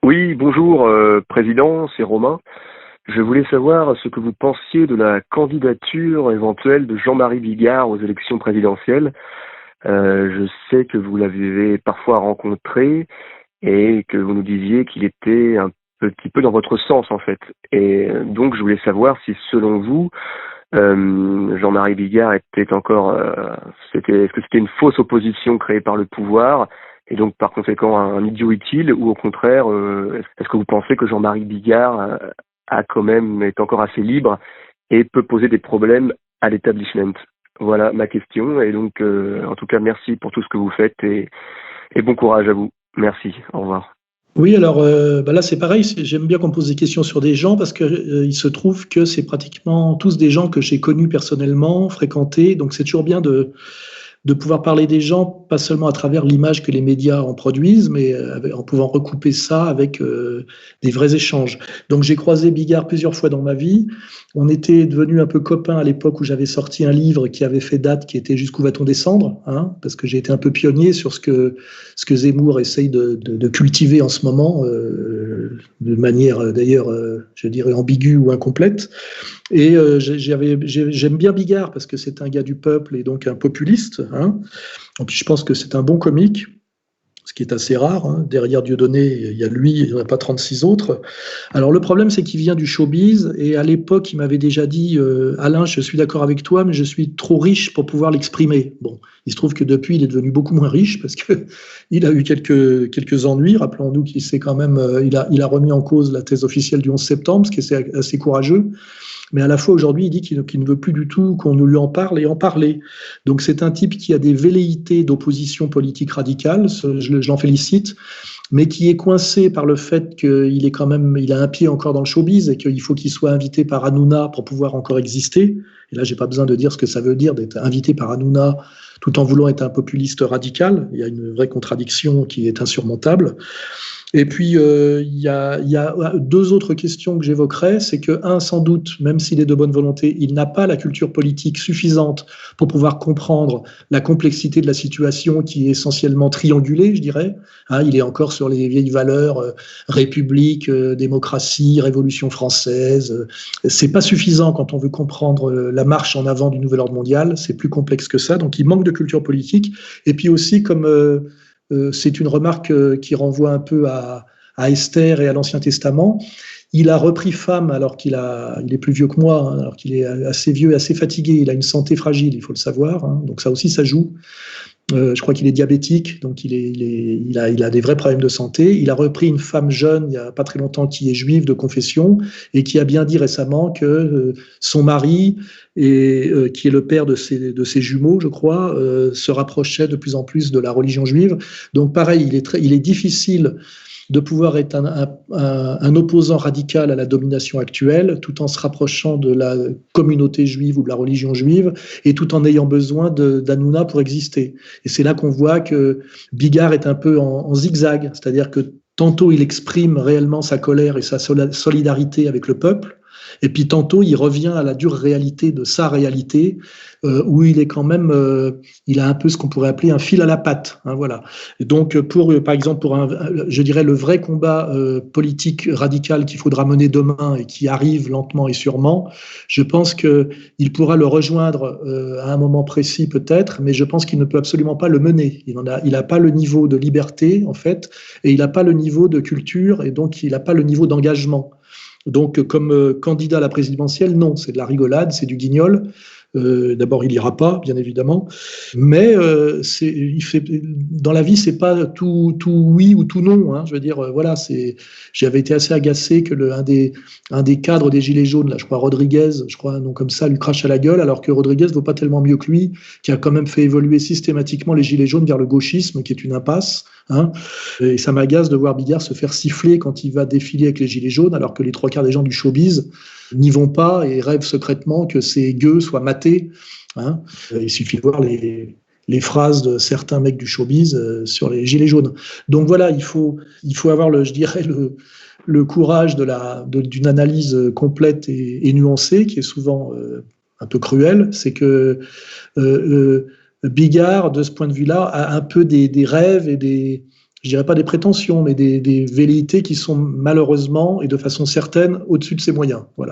Oui, bonjour, Président, c'est Romain. Je voulais savoir ce que vous pensiez de la candidature éventuelle de Jean-Marie Bigard aux élections présidentielles. Je sais que vous l'avez parfois rencontré et que vous nous disiez qu'il était un petit peu dans votre sens en fait. Et donc je voulais savoir si selon vous, Jean-Marie Bigard était encore, est-ce que c'était une fausse opposition créée par le pouvoir et donc par conséquent un idiot utile, ou au contraire, est-ce que vous pensez que Jean-Marie Bigard est encore assez libre et peut poser des problèmes à l'establishment? Voilà ma question, et donc en tout cas merci pour tout ce que vous faites, et bon courage à vous. Merci, au revoir. Oui, alors là c'est pareil, j'aime bien qu'on me pose des questions sur des gens parce que il se trouve que c'est pratiquement tous des gens que j'ai connus personnellement, fréquentés, donc c'est toujours bien de pouvoir parler des gens, pas seulement à travers l'image que les médias en produisent, mais en pouvant recouper ça avec des vrais échanges. Donc j'ai croisé Bigard plusieurs fois dans ma vie. On était devenus un peu copains à l'époque où j'avais sorti un livre qui avait fait date, qui était Jusqu'où va-t-on descendre, hein, parce que j'ai été un peu pionnier sur ce que Zemmour essaye de cultiver en ce moment, de manière d'ailleurs, je dirais, ambiguë ou incomplète. Et j'aime bien Bigard parce que c'est un gars du peuple et donc un populiste, hein. Et puis je pense que c'est un bon comique, ce qui est assez rare, hein. Derrière Dieudonné, il y a lui, il n'y en a pas 36 autres. Alors le problème, c'est qu'il vient du showbiz, et à l'époque, il m'avait déjà dit Alain, je suis d'accord avec toi, mais je suis trop riche pour pouvoir l'exprimer. Bon, il se trouve que depuis, il est devenu beaucoup moins riche parce que il a eu quelques ennuis. Rappelons-nous qu'il s'est quand même, il a remis en cause la thèse officielle du 11 septembre, ce qui est assez courageux. Mais à la fois, aujourd'hui, il dit qu'il ne veut plus du tout qu'on nous lui en parle et en parler. Donc c'est un type qui a des velléités d'opposition politique radicale, je l'en félicite, mais qui est coincé par le fait qu'il est quand même, il a un pied encore dans le showbiz et qu'il faut qu'il soit invité par Hanouna pour pouvoir encore exister. Et là, j'ai pas besoin de dire ce que ça veut dire d'être invité par Hanouna tout en voulant être un populiste radical. Il y a une vraie contradiction qui est insurmontable. Et puis, il y a deux autres questions que j'évoquerai. C'est que, un, sans doute, même s'il est de bonne volonté, il n'a pas la culture politique suffisante pour pouvoir comprendre la complexité de la situation qui est essentiellement triangulée, je dirais. Hein, il est encore sur les vieilles valeurs, république, démocratie, révolution française. C'est pas suffisant quand on veut comprendre la marche en avant du nouvel ordre mondial. C'est plus complexe que ça. Donc, il manque de culture politique. Et puis aussi, comme c'est une remarque qui renvoie un peu à Esther et à l'Ancien Testament. Il a repris femme alors il est plus vieux que moi, hein, alors qu'il est assez vieux et assez fatigué. Il a une santé fragile, il faut le savoir, hein, donc ça aussi, ça joue. Je crois qu'il est diabétique, donc il a des vrais problèmes de santé. Il a repris une femme jeune, il n'y a pas très longtemps, qui est juive de confession et qui a bien dit récemment que son mari, qui est le père de ses jumeaux, je crois, se rapprochait de plus en plus de la religion juive. Donc pareil, il est difficile de pouvoir être un opposant radical à la domination actuelle, tout en se rapprochant de la communauté juive ou de la religion juive, et tout en ayant besoin d'Hanouna pour exister. Et c'est là qu'on voit que Bigard est un peu en zigzag, c'est-à-dire que tantôt il exprime réellement sa colère et sa solidarité avec le peuple, et puis tantôt il revient à la dure réalité de sa réalité, où il est quand même, il a un peu ce qu'on pourrait appeler un fil à la patte, hein, voilà. Et donc par exemple, je dirais le vrai combat politique radical qu'il faudra mener demain et qui arrive lentement et sûrement, je pense que il pourra le rejoindre à un moment précis peut-être, mais je pense qu'il ne peut absolument pas le mener. Il n'a pas le niveau de liberté en fait, et il n'a pas le niveau de culture, et donc il n'a pas le niveau d'engagement. Donc, comme candidat à la présidentielle, non, c'est de la rigolade, c'est du guignol. D'abord, il ira pas, bien évidemment, mais dans la vie, c'est pas tout oui ou tout non, hein. Je veux dire, voilà, j'avais été assez agacé que un des cadres des Gilets jaunes, là, je crois Rodriguez, je crois un nom comme ça, lui crache à la gueule, alors que Rodriguez vaut pas tellement mieux que lui, qui a quand même fait évoluer systématiquement les Gilets jaunes vers le gauchisme, qui est une impasse, hein. Et ça m'agace de voir Bigard se faire siffler quand il va défiler avec les Gilets jaunes, alors que les trois quarts des gens du showbiz n'y vont pas et rêvent secrètement que ces gueux soient matés, hein. Il suffit de voir les phrases de certains mecs du showbiz sur les Gilets jaunes. Donc voilà, il faut avoir, je dirais, le courage d'une analyse complète et nuancée, qui est souvent un peu cruelle. C'est que Bigard, de ce point de vue-là, a un peu des rêves et je dirais pas des prétentions, mais des velléités qui sont malheureusement et de façon certaine au-dessus de ses moyens. Voilà.